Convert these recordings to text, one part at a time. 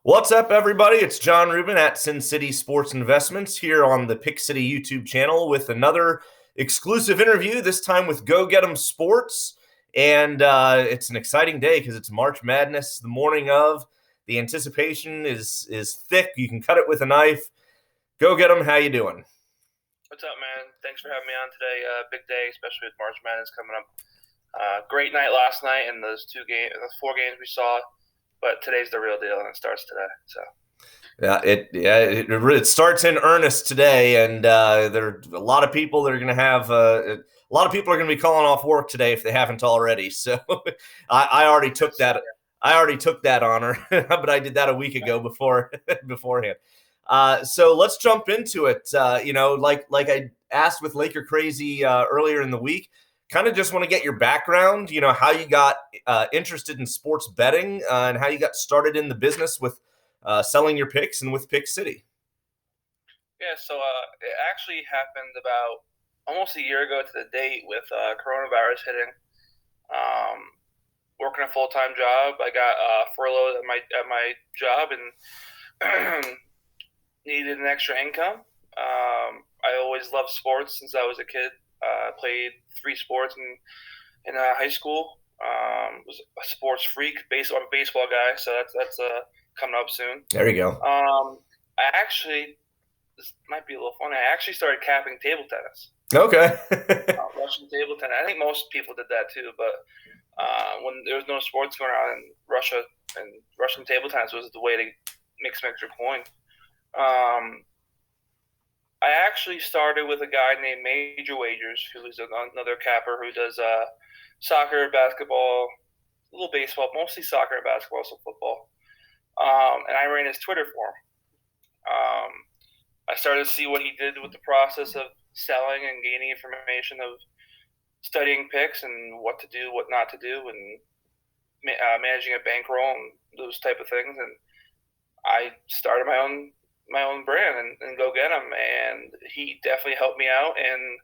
What's up, everybody? It's John Rubin at Sin City Sports Investments here on the Pick City YouTube channel with another exclusive interview, this time with GoGetEmSports. And it's an exciting day because it's March Madness, the morning of. The anticipation is thick. You can cut it with a knife. Go get 'em. How you doing? What's up, man? Thanks for having me on today. Big day, especially with March Madness coming up. Great night last night in those those 4 games we saw, but today's the real deal, and it starts today. So. It starts in earnest today, and there are a lot of people that are going to have a lot of people are going to be calling off work today if they haven't already. So I already took that. I already took that honor, but I did that a week ago beforehand. So let's jump into it. Like I asked with Laker Crazy earlier in the week, kind of just want to get your background. How you got interested in sports betting and how you got started in the business with selling your picks and with Pick City. Yeah, so it actually happened about almost a year ago to the date with coronavirus hitting. Working a full-time job, I got furloughed at my job and needed an extra income. I always loved sports since I was a kid. Played 3 sports in high school. Was a sports freak. I'm a baseball guy, so that's coming up soon. There you go. This might be a little funny. I actually started capping table tennis. Okay. Russian table tennis. I think most people did that too, but when there was no sports going on in Russia, and Russian table tennis was the way to make some extra coin. I actually started with a guy named Major Wagers, who is another capper who does soccer, basketball, a little baseball, mostly soccer and basketball, some football. And I ran his Twitter for him. I started to see what he did with the process of selling and gaining information, of studying picks and what to do, what not to do, and managing a bankroll and those type of things. And I started my own brand and Go Get 'Em, and he definitely helped me out in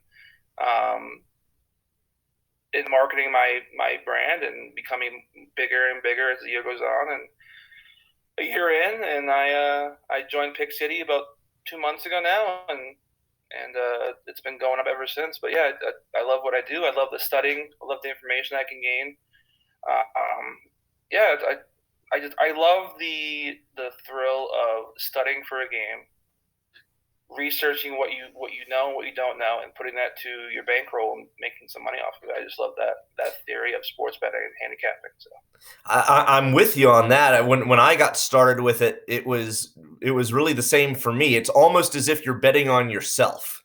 marketing my brand and becoming bigger and bigger as the year goes on. And a year in, and I joined Pick City about 2 months ago now, and it's been going up ever since. But yeah, I love what I do. I love the studying. I love the information I can gain. I love the thrill of studying for a game, researching what you know, what you don't know, and putting that to your bankroll and making some money off of it. I just love that theory of sports betting and handicapping. So I'm with you on that. When I got started with it, it was really the same for me. It's almost as if you're betting on yourself,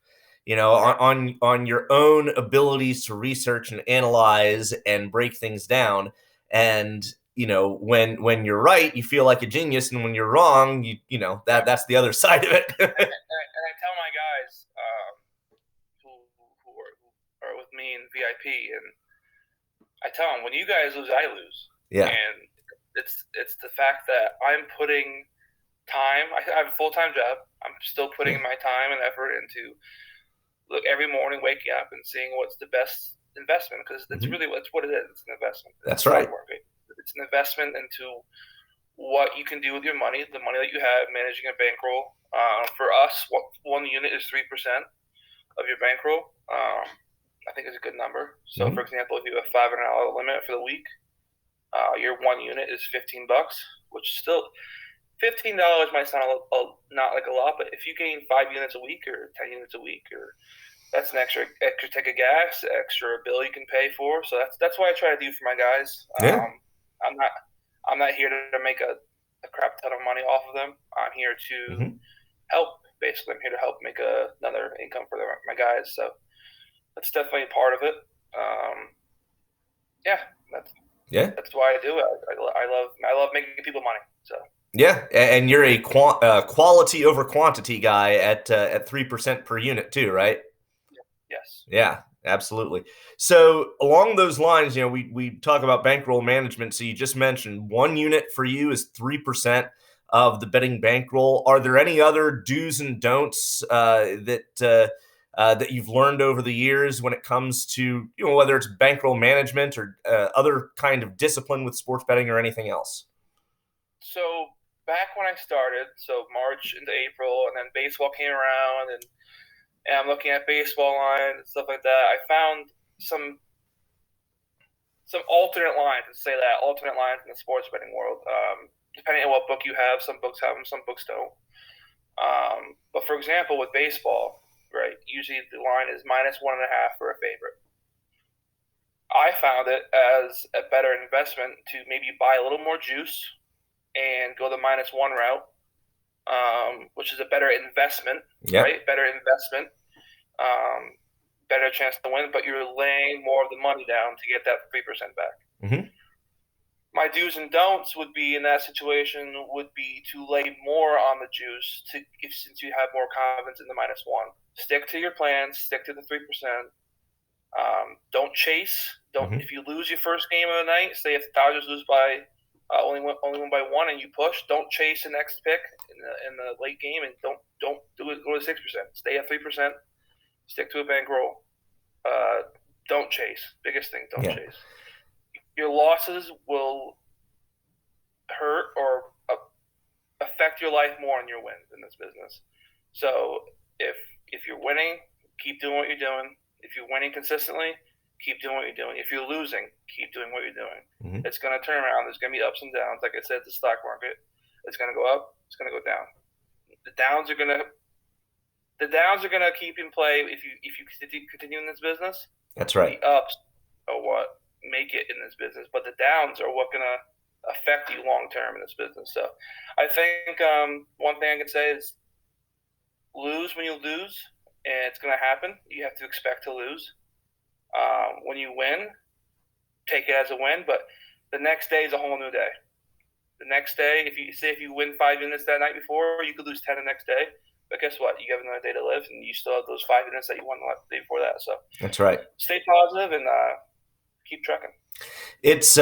on your own abilities to research and analyze and break things down. And when you're right, you feel like a genius, and when you're wrong, that's the other side of it. and I tell my guys who are with me in VIP, and I tell them, when you guys lose, I lose. Yeah. And it's the fact that I'm putting time. I have a full-time job. I'm still putting my time and effort into every morning, waking up and seeing what's the best investment, because it's really what it is. It's an investment. That's right. It's an investment into what you can do with your money, the money that you have, managing a bankroll. For us, one unit is 3% of your bankroll. I think it's a good number. So, for example, if you have a $500 limit for the week, your one unit is $15, which still $15 might sound not like a lot, but if you gain 5 units a week or 10 units a week, or that's an extra tank of gas, extra bill you can pay for. So that's what I try to do for my guys. Yeah. I'm not here to make a crap ton of money off of them. I'm here to help. Basically, I'm here to help make another income for my guys. So that's definitely a part of it. That's why I do it. I love making people money. So. Yeah, and you're a quality over quantity guy at 3% per unit too, right? Yes. Yeah, absolutely. So along those lines, we talk about bankroll management. So you just mentioned one unit for you is 3% of the betting bankroll. Are there any other do's and don'ts that you've learned over the years when it comes to whether it's bankroll management or other kind of discipline with sports betting or anything else? So back when I started, so March into April, and then baseball came around, and I'm looking at baseball lines and stuff like that. I found some some alternate lines, let's say that alternate lines in the sports betting world. Depending on what book you have, some books have them, some books don't. But for example, with baseball, right, usually the line is -1.5 for a favorite. I found it as a better investment to maybe buy a little more juice and go the -1 route, which is a better investment, Yeah. right? Better investment, um, better chance to win, but you're laying more of the money down to get that 3% back. Mm-hmm. My do's and don'ts would be in that situation would be to lay more on the juice since you have more confidence in the -1. Stick to your plan. Stick to the 3%. Don't chase. Don't Mm-hmm. If you lose your first game of the night, say if the Dodgers lose by only win by 1 and you push, don't chase the next pick in the late game and don't do it. Go to 6%. Stay at 3%. Stick to a bankroll. Don't chase. Biggest thing. Don't Yeah. chase. Your losses will hurt or affect your life more than your wins in this business. So if you're winning, keep doing what you're doing. If you're winning consistently, keep doing what you're doing. If you're losing, keep doing what you're doing. Mm-hmm. It's going to turn around. There's going to be ups and downs. Like I said, the stock market, it's going to go up. It's going to go down. The downs are going to keep in play if you continue in this business. That's right. The ups are what make it in this business, but the downs are what going to affect you long term in this business. So I think one thing I can say is lose when you lose, and it's going to happen. You have to expect to lose. When you win, take it as a win, but the next day is a whole new day. The next day, if you win 5 minutes that night before, you could lose 10 the next day. But guess what? You have another day to live, and you still have those 5 minutes that you won the day before that. So that's right. Stay positive and keep trucking. It's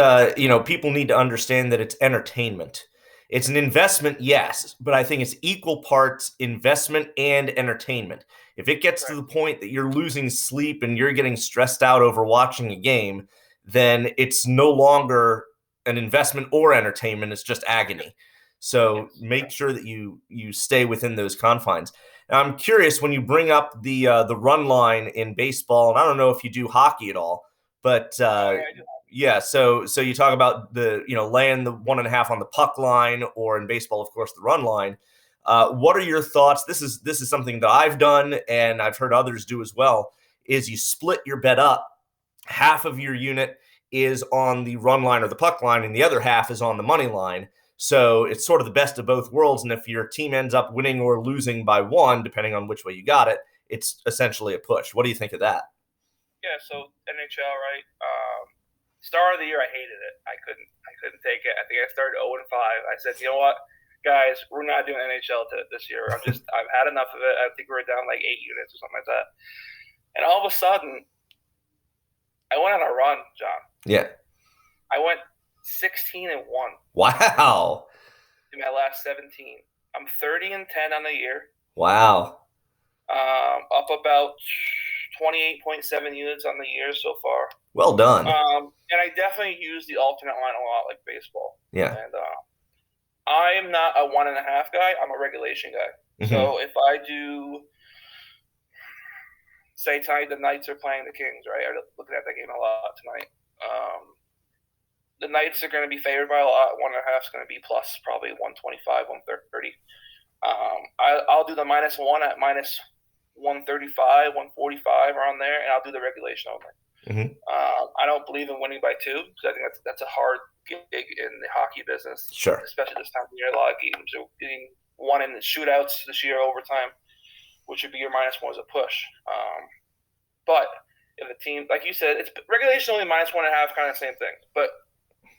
people need to understand that it's entertainment. It's an investment, yes, but I think it's equal parts investment and entertainment. If it gets to the point that you're losing sleep and you're getting stressed out over watching a game, then it's no longer an investment or entertainment. It's just agony. So make sure that you stay within those confines. Now, I'm curious when you bring up the run line in baseball, and I don't know if you do hockey at all, but yeah, so you talk about the laying the 1.5 on the puck line, or in baseball, of course, the run line. What are your thoughts? This is something that I've done and I've heard others do as well. Is you split your bet up. Half of your unit is on the run line or the puck line, and the other half is on the money line. So it's sort of the best of both worlds. And if your team ends up winning or losing by 1, depending on which way you got it, it's essentially a push. What do you think of that? Yeah, so NHL, right? Start of the year, I hated it. I couldn't take it. I think I started 0-5. I said, you know what, guys, we're not doing NHL this year. I've had enough of it. I think we're down like 8 units or something like that. And all of a sudden, I went on a run, John. Yeah. I went 16-1. Wow. In my last 17. I'm 30-10 on the year. Wow. Up about 28.7 units on the year so far. Well done. And I definitely use the alternate line a lot, like baseball. Yeah. And I am not a 1.5 guy. I'm a regulation guy. Mm-hmm. So if I do, say tonight the Knights are playing the Kings, right? I'm looking at that game a lot tonight. The Knights are going to be favored by a lot. 1.5 is going to be plus probably 125, 130. I'll do the -1 at -135, 145 around there, and I'll do the regulation only. Mm-hmm. I don't believe in winning by 2 because I think that's a hard gig in the hockey business. Sure. Especially this time of year, a lot of games are getting won in the shootouts this year overtime, which would be your -1 as a push. But if a team, like you said, it's regulation only -1.5, kind of the same thing. But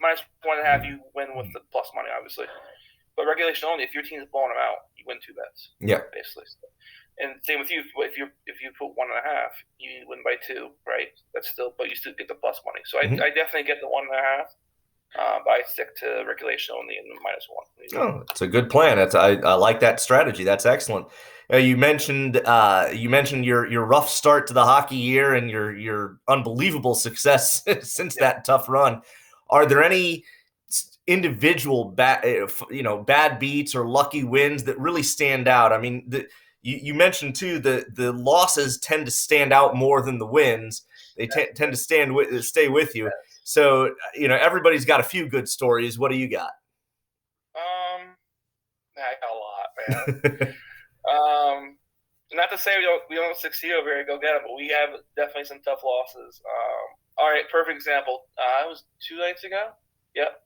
-1.5, you win with the plus money, obviously. But regulation only, if your team's blowing them out, you win 2 bets. Yeah. Basically. And same with you. If you put 1.5, you win by 2, right? That's still, but you still get the plus money. So I definitely get the 1.5. But I stick to regulation only and the -1. Oh, it's a good plan. I like that strategy. That's excellent. You mentioned your rough start to the hockey year and your unbelievable success since that tough run. Are there any individual bad beats or lucky wins that really stand out. I mean, you mentioned too the losses tend to stand out more than the wins. They tend to stay with you. So everybody's got a few good stories. What do you got? I got a lot, man. Not to say we don't succeed over here at Go Get 'Em, but we have definitely some tough losses. All right, perfect example. It was 2 nights ago. Yep,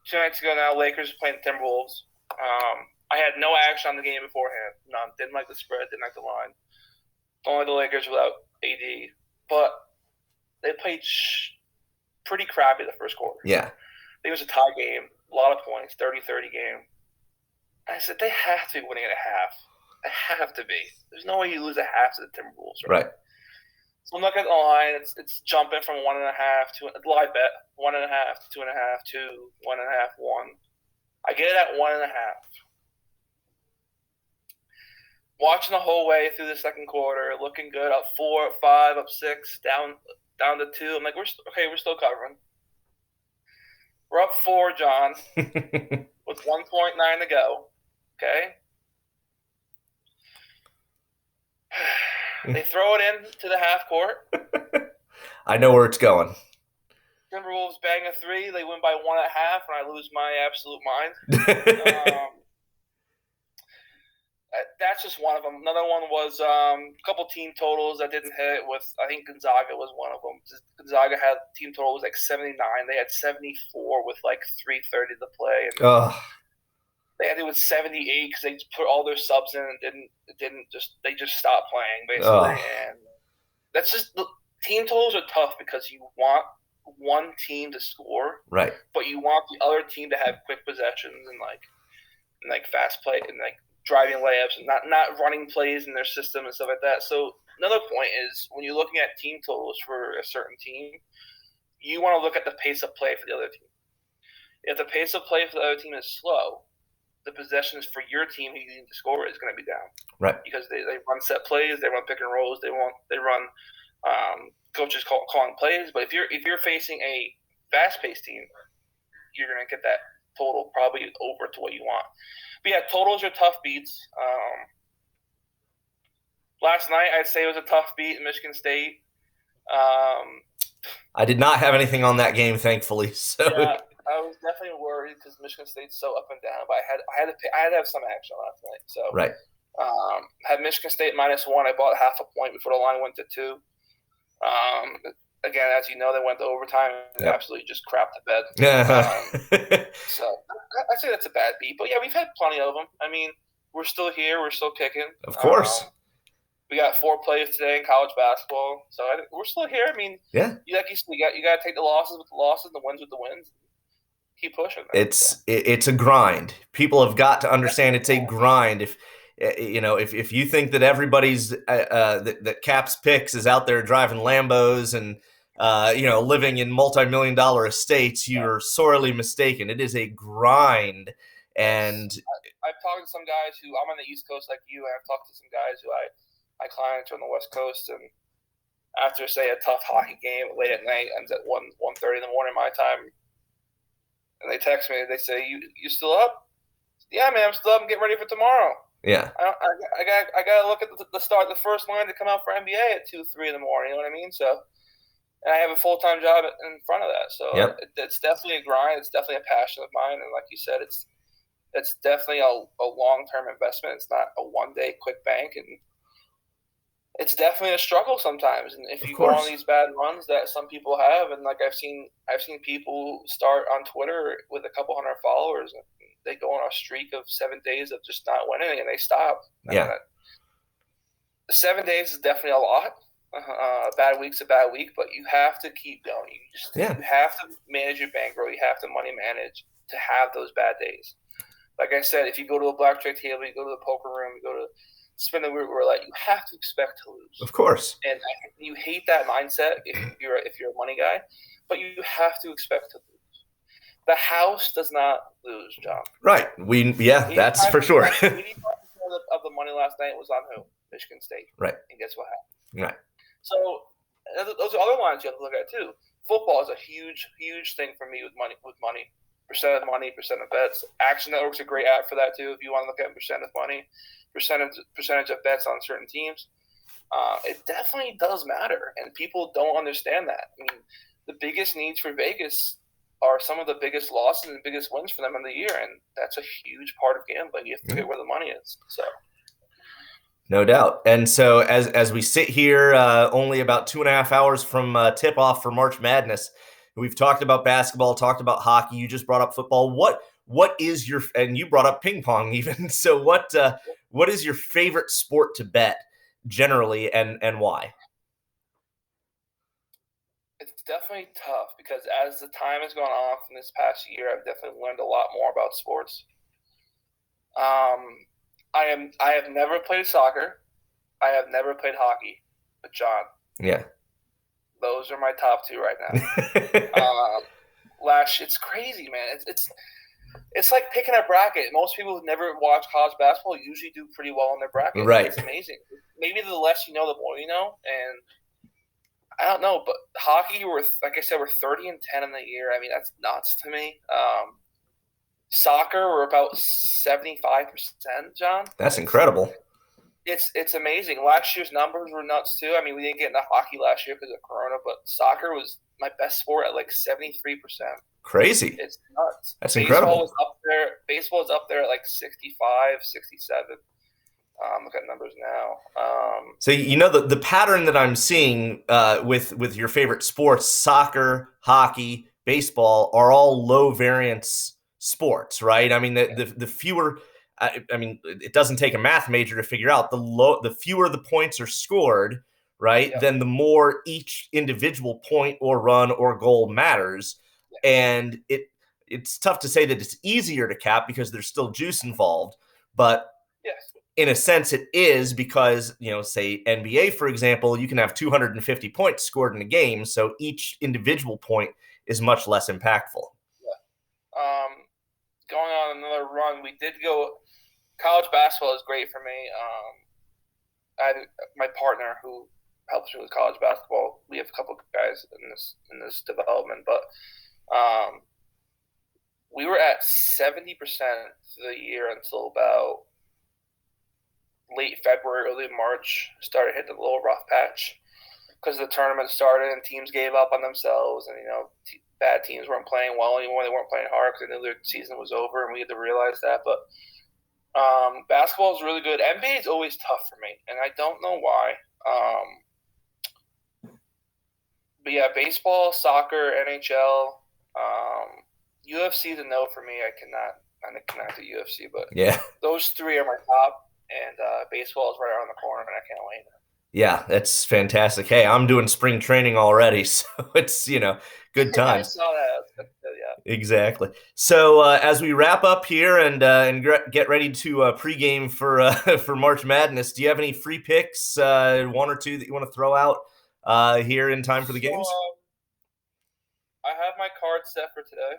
2 nights ago now. Lakers playing the Timberwolves. I had no action on the game beforehand. None. Didn't like the spread. Didn't like the line. Don't like the Lakers without AD. But they played pretty crappy the first quarter. Yeah. It was a tie game. A lot of points. 30-30 game. I said they have to be winning at a half. They have to be. There's no way you lose a half to the Timberwolves, right? So I'm looking at the line. It's jumping from 1.5 to a live bet. 1.5 to 2.5 to 1.5 1. I get it at 1.5. Watching the whole way through the second quarter, looking good. Up 4, up 5, up 6, down to 2. I'm like, we're still covering. We're up 4, John, with 1.9 to go. Okay. They throw it in to the half court. I know where it's going. Timberwolves bang a 3. They win by 1.5, and I lose my absolute mind. That's just one of them. Another one was a couple team totals that didn't hit. With I think Gonzaga was one of them. Gonzaga had team total was like 79. They had 74 with like 3:30 to play. And they had it with 78 because they put all their subs in and they just stopped playing basically. And that's just team totals are tough because you want one team to score, right? But you want the other team to have quick possessions and like fast play and like driving layups and not running plays in their system and stuff like that. So another point is when you're looking at team totals for a certain team, you want to look at the pace of play for the other team. If the pace of play for the other team is slow, the possessions for your team who you need to score is going to be down. Right. Because they run set plays, they run pick and rolls, they run coaches calling plays. But if you're facing a fast-paced team, you're going to get that total probably over to what you want. But yeah, totals are tough beats. Last night, I'd say it was a tough beat in Michigan State. I did not have anything on that game, thankfully. So yeah, I was definitely worried because Michigan State's so up and down. But I had to have some action last night. So right. Had Michigan State -1. I bought half a point before the line went to 2. Again, as you know, they went to overtime and absolutely just crapped the bed. So I'd say that's a bad beat. But yeah, we've had plenty of them. I mean, we're still here. We're still kicking. Of course. We got 4 plays today in college basketball. So we're still here. I mean, yeah. You got to take the losses with the losses, the wins with the wins. Keep pushing. Man. It's a grind. People have got to understand it's a grind. If you think that everybody's that Caps Picks is out there driving Lambos and living in multi-million-dollar estates, you're sorely mistaken. It is a grind. And I've talked to some guys who I'm on the East Coast like you, and I've talked to some guys who I client on the West Coast, and after say a tough hockey game late at night ends at 1:30 in the morning my time, and they text me, they say, "You still up?" Yeah, man, I'm still up. I'm getting ready for tomorrow. Yeah, I got to look at the first line to come out for NBA at 2-3 in the morning. You know what I mean? So, and I have a full-time job in front of that. So it's definitely a grind. It's definitely a passion of mine, and like you said, it's definitely a long-term investment. It's not a one-day quick bank, and it's definitely a struggle sometimes. And if you go on these bad runs that some people have, and like I've seen people start on Twitter with a couple hundred followers, and they go on a streak of 7 days of just not winning, and they stop. Yeah. 7 days is definitely a lot. A bad week's a bad week, but you have to keep going. You have to manage your bankroll. You have to money manage to have those bad days. Like I said, if you go to a blackjack table, you go to the poker room, you go to spin the roulette, you have to expect to lose. Of course. And you hate that mindset if you're a money guy, but you have to expect to lose. The house does not lose, John. Right. That's for sure. 85% of the money last night was on who? Michigan State. Right. And guess what happened? Right. So those are other lines you have to look at too. Football is a huge, huge thing for me with money. percent of money, percent of bets. Action Network's a great app for that too. If you want to look at percent of money, percentage of bets on certain teams, it definitely does matter, and people don't understand that. I mean, the biggest needs for Vegas are some of the biggest losses and biggest wins for them in the year, and that's a huge part of gambling. You have to get where the money is. So. No doubt. And so as we sit here, only about 2.5 hours from tip off for March Madness, we've talked about basketball, talked about hockey. You just brought up football. What is your, and you brought up ping pong even. So what is your favorite sport to bet generally, and why? It's definitely tough because as the time has gone on from this past year, I've definitely learned a lot more about sports. I have never played soccer. I have never played hockey. But John, Yeah, those are my top two right now. It's crazy, man. It's like picking a bracket. Most people who never watch college basketball usually do pretty well in their bracket. Right. It's amazing. Maybe the less you know, the more you know. And I don't know, but hockey, like I said, we're 30-10 in the year. I mean, that's nuts to me. Soccer, we're about 75%, John. That's incredible. It's amazing. Last year's numbers were nuts too. I mean, we didn't get enough hockey last year because of Corona, but soccer was my best sport at like 73%. Crazy. It's nuts. That's incredible. Baseball is up there at like 65, 67. Look at numbers now. So the pattern that I'm seeing with your favorite sports, soccer, hockey, baseball, are all low variance sports, right? I mean, the fewer, I mean, it doesn't take a math major to figure out the fewer the points are scored, right? Yep. Then the more each individual point or run or goal matters, and it's tough to say that it's easier to cap because there's still juice involved, but yes. In a sense, it is because, say NBA, for example, you can have 250 points scored in a game, so each individual point is much less impactful. Yeah. Going on another run, we did go. College basketball is great for me. I had my partner who helps me with college basketball. We have a couple of guys in this development, but we were at 70% for the year until about late February, early March. Started hitting a little rough patch because the tournament started and teams gave up on themselves, and bad teams weren't playing well anymore. They weren't playing hard because they knew their season was over, and we had to realize that. But basketball is really good. NBA is always tough for me, and I don't know why. But yeah, baseball, soccer, NHL, UFC is a no for me. I cannot do UFC, but yeah, those three are my top. And baseball is right around the corner, and I can't wait. Yeah, that's fantastic. Hey, I'm doing spring training already, so it's, good times. I saw that. Yeah. Exactly. So as we wrap up here and get ready to pregame for March Madness, do you have any free picks, one or two that you want to throw out here in time for the games? I have my card set for today.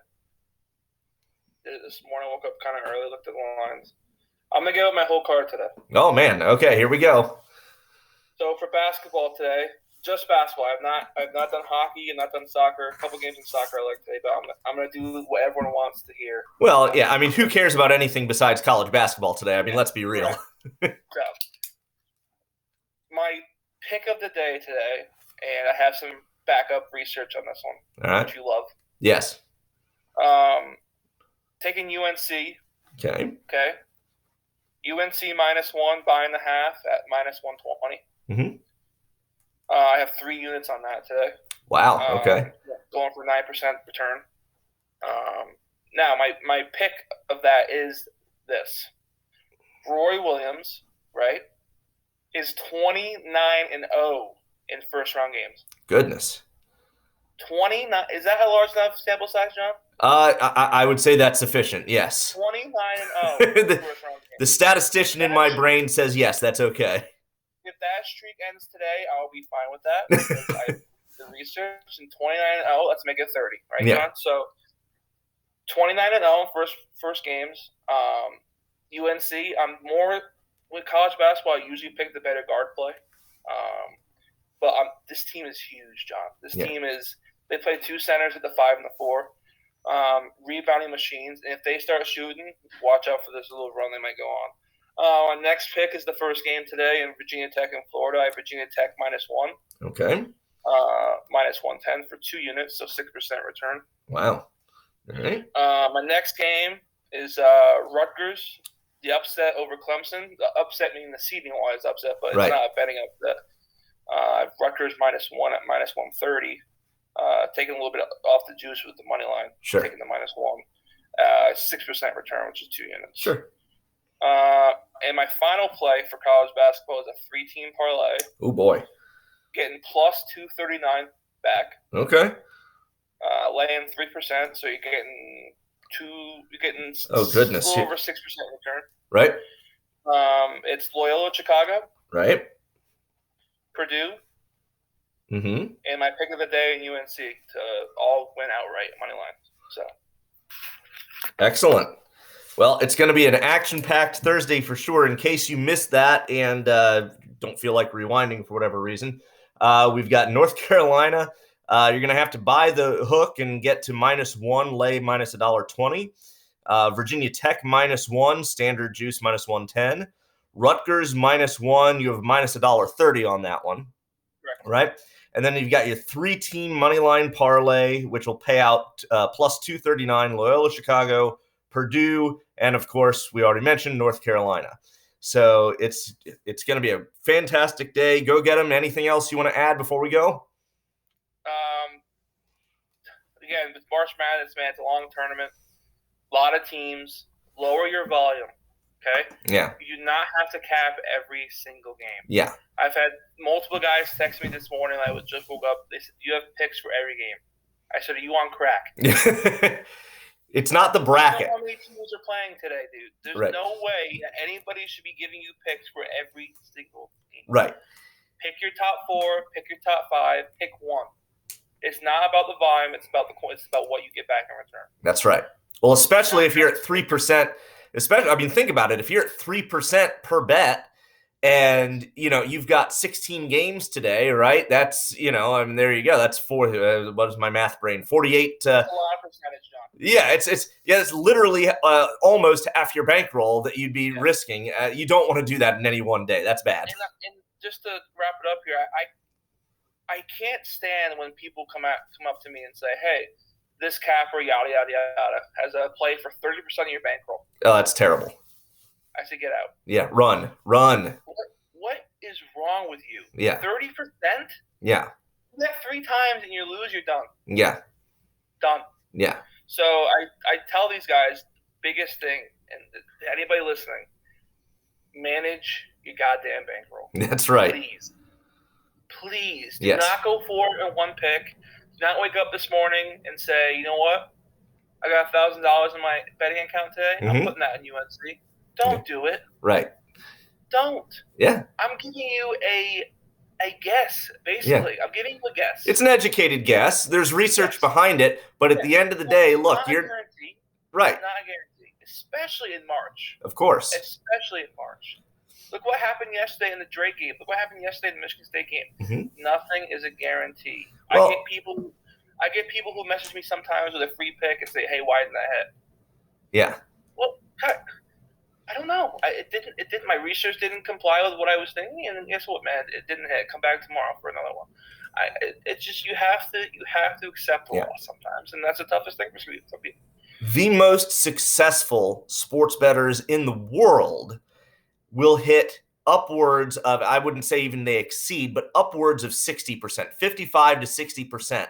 This morning, I woke up kind of early, looked at the lines. I'm going to give out my whole card today. Oh, man. Okay, here we go. So for basketball today, just basketball. I've not done hockey and not done soccer. A couple games in soccer I like today, but I'm going to do what everyone wants to hear. Well, yeah, I mean, who cares about anything besides college basketball today? I mean, let's be real. Right. So, my pick of the day today, and I have some backup research on this one, all right, which you love. Yes. Taking UNC. Okay. UNC -1, buying the half at -120. Mm-hmm. I have 3 units on that today. Wow. Okay. Going for 9% return. Now my pick of that is this: Roy Williams, right, is 29-0 in first round games. Goodness. 29. Is that a large enough sample size, John? I would say that's sufficient. Yes. 29-0. The statistician in my brain says yes, that's okay. If that streak ends today, I'll be fine with that. Because I did the research, and 29-0, let's make it 30, right, yeah. John? So 29-0 first games. UNC, I'm more with college basketball. I usually pick the better guard play. But this team is huge, John. This team is. They play 2 centers at the 5 and the 4. Rebounding machines. And if they start shooting, watch out for this little run they might go on. Our next pick is the first game today in Virginia Tech and Florida. I have Virginia Tech -1. Okay. -110 for 2 units, so 6% return. Wow. All right. My next game is Rutgers, the upset over Clemson. The upset meaning the seeding-wise upset, but it's not a betting upset. Rutgers -1 at -130. Taking a little bit off the juice with the money line. Sure. Taking the -1. 6% return, which is 2 units. Sure. And my final play for college basketball is a 3-team parlay. Oh, boy. Getting +239 back. Okay. Laying 3%, so you're getting oh, goodness. a little over 6% return. Right. It's Loyola Chicago. Right. Purdue. Mm-hmm. And my pick of the day in UNC to all win outright money line. So excellent. Well, it's going to be an action-packed Thursday for sure. In case you missed that and don't feel like rewinding for whatever reason, we've got North Carolina. You're going to have to buy the hook and get to -1, lay -$1.20. Virginia Tech -1, standard juice -110. Rutgers -1, you have -$1.30 on that one. Right? And then you've got your 3-team money line parlay, which will pay out +239, Loyola Chicago, Purdue, and of course, we already mentioned North Carolina. So it's going to be a fantastic day. Go get them. Anything else you want to add before we go? Again, with March Madness, man, it's a long tournament. A lot of teams. Lower your volume, okay? Yeah. You do not have to cap every single game. Yeah. I've had multiple guys text me this morning. I was just woke up. They said, "You have picks for every game." I said, "Are you on crack?" It's not the bracket. I don't know how many teams are playing today, dude. There's no way that anybody should be giving you picks for every single game. Right. Pick your top 4, pick your top 5, pick one. It's not about the volume. It's about what you get back in return. That's right. Well, especially if you're at 3%. Think about it. If you're at 3% per bet, and you've got 16 games today, right? That's there you go. That's what is my math brain? 48. That's a lot of percentage, John. Yeah, it's literally almost half your bankroll that you'd be risking. You don't want to do that in any one day. That's bad. And just to wrap it up here, I can't stand when people come up to me and say, "Hey, this capper, yada yada yada, has a play for 30% of your bankroll." Oh, that's terrible. I say, get out. Yeah, run. What is wrong with you? Yeah. 30%? Yeah. You bet 3 times and you lose, you're done. Yeah. Done. Yeah. So I tell these guys, biggest thing, and anybody listening, manage your goddamn bankroll. That's right. Please. Do not go forward in one pick. Do not wake up this morning and say, "You know what? I got $1,000 in my betting account today. Mm-hmm. I'm putting that in UNC." Don't do it. Right. Don't. Yeah. I'm giving you a guess, basically. Yeah. I'm giving you a guess. It's an educated guess. There's research behind it, but at the end of the day, look, you're guarantee. Right. It's not a guarantee, especially in March. Of course. Especially in March. Look what happened yesterday in the Drake game. Look what happened yesterday in the Michigan State game. Mm-hmm. Nothing is a guarantee. Well, I get people who message me sometimes with a free pick and say, "Hey, why didn't that hit?" Yeah. Well, I don't know. It didn't. My research didn't comply with what I was thinking, and guess what, man? It didn't hit. Come back tomorrow for another one. It's just you have to accept the loss sometimes, and that's the toughest thing for some people. The most successful sports bettors in the world will hit upwards of, I wouldn't say even they exceed, but upwards of 60%, 55 to 60%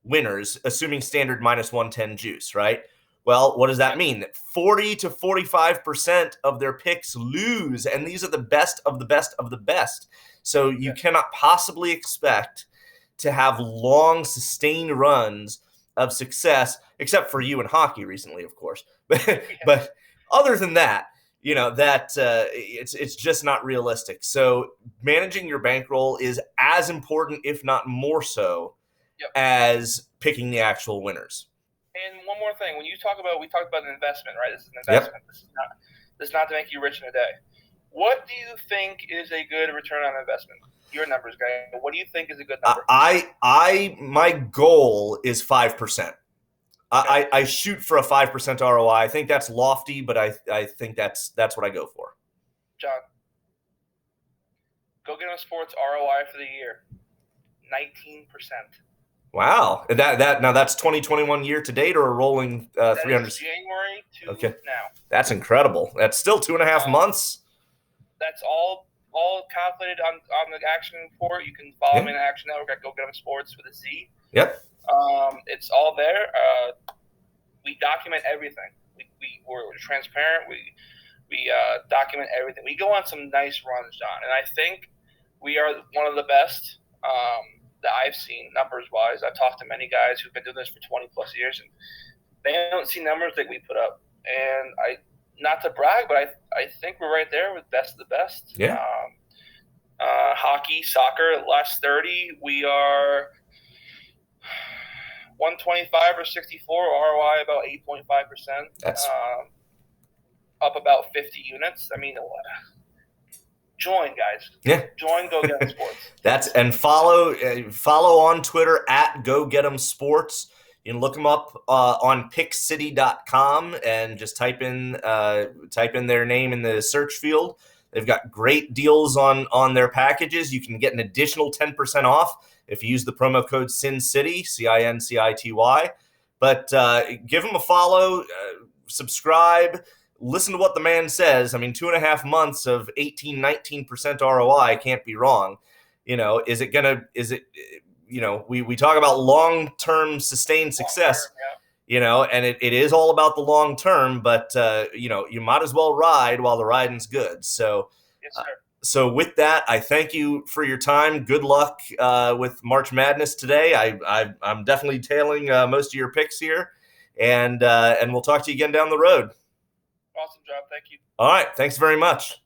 winners, assuming standard -110 juice, right? Well, what does that mean? 40 to 45% of their picks lose, and these are the best of the best of the best. So you cannot possibly expect to have long, sustained runs of success, except for you in hockey recently, of course. But other than that, it's just not realistic. So managing your bankroll is as important, if not more so, as picking the actual winners. And one more thing, we talked about an investment, right? This is an investment. This is not to make you rich in a day. What do you think is a good return on investment? Your numbers, guy. What do you think is a good number? My goal is 5%. Okay, I shoot for a 5% ROI. I think that's lofty, but I think that's what I go for. John, Go Get 'em Sports ROI for the year, 19%. Wow, that now that's 2021 year to date or a rolling That 300. is January to Okay, now. that's incredible. That's still 2.5 months. That's all calculated on the action report. You can follow me Yeah. in Action Network at Go Get 'em Sports with a Z. Yep. It's all there. We document everything. We're transparent. We document everything. We go on some nice runs, John, and I think we are one of the best that I've seen numbers wise. I've talked to many guys who've been doing this for 20 plus years, and they don't see numbers that we put up. And not to brag, but I think we're right there with best of the best. Yeah. Hockey, soccer, last 30, we are 125 or 64, ROI about 8.5%. That's Up about 50 units. I mean, join, guys. yeah. Join Go Get 'em Sports. And follow on Twitter at GoGetEmSports. You can look them up on pickcity.com and just type in their name in the search field. They've got great deals on their packages. You can get an additional 10% off if you use the promo code SINCITY, CINCITY. But give them a follow, subscribe, listen to what the man says. I mean, 2.5 months of 18, 19% ROI can't be wrong. We talk about long-term sustained success, and it is all about the long term, but you might as well ride while the riding's good. So, yes, sir. So with that, I thank you for your time. Good luck with March Madness today. I'm definitely tailing most of your picks here, and we'll talk to you again down the road. Awesome job. Thank you. All right. Thanks very much.